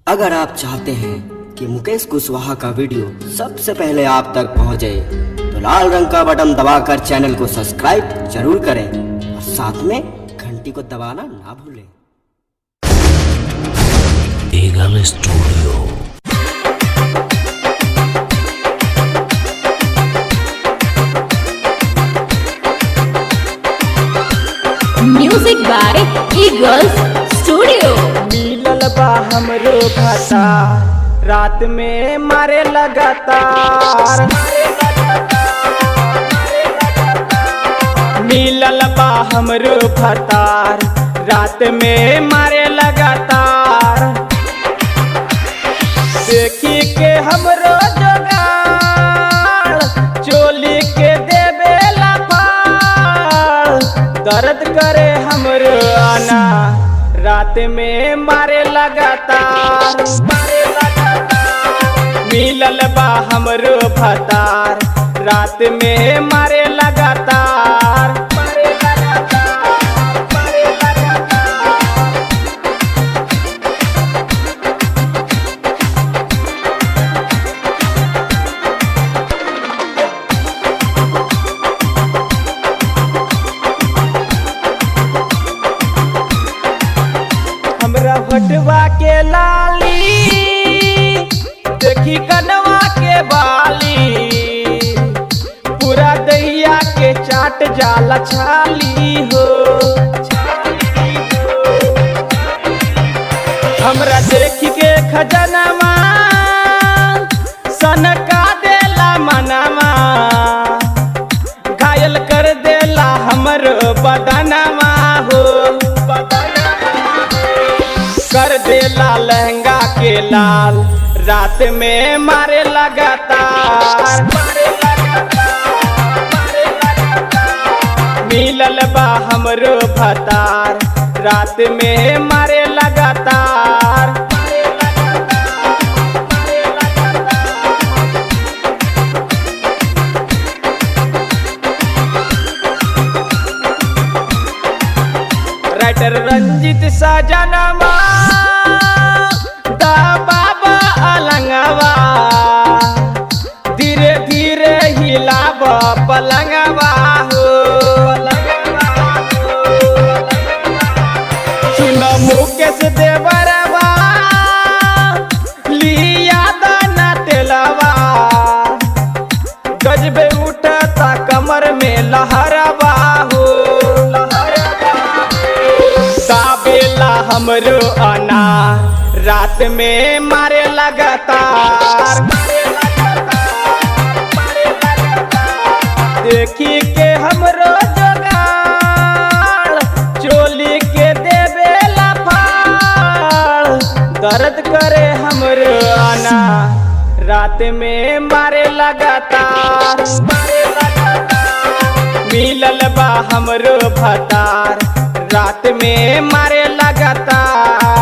अगर आप चाहते हैं कि मुकेश कुशवाहा का वीडियो सबसे पहले आप तक पहुंचे, तो लाल रंग का बटन दबाकर चैनल को सब्सक्राइब जरूर करें और साथ में घंटी को दबाना ना भूलें। Eagle studio. Music by eagles studio. मिलल बा हमरो भाषा रात में मारे लगातार। मिलल बा हमरो भतार रात में मारे लगातार। देखी के हमरो जोगाड़ चोली के देवे लाफाड़। दर्द करे हमरो आना रात में मारे लगातार। मिलल बा हमरो भतार रात में मारे लगातार। हमरा होठवा के लाली देखी कनवा के बाली। पूरा दहिया के चाट जाला छाली हो। हमरा देखी के खजनवा सनका देला मनवा। घायल कर देला हमर बदनवा हो। कर देला लहंगा के लाल रात में मारे लगातार। मिलल बा हमरो भतार रात में मारे लगातार। राइटर रंजित सजनवा बाबा अलंगवा। धीरे धीरे हिलाब पलंगवा हो। सुन मुकेश देवरवा लिया दाना तेलवा। गजबे उठता कमर में लहरवा हो। दाबेला हमरो अनार रात में मारे लगातार। देखी के हमरो जोगाड़ चोली के देवे लाफाड़। दर्द करे हमरो अनार रात में मारे लगातार। मिलल बा हमरो भतार रात में मारे लगातार।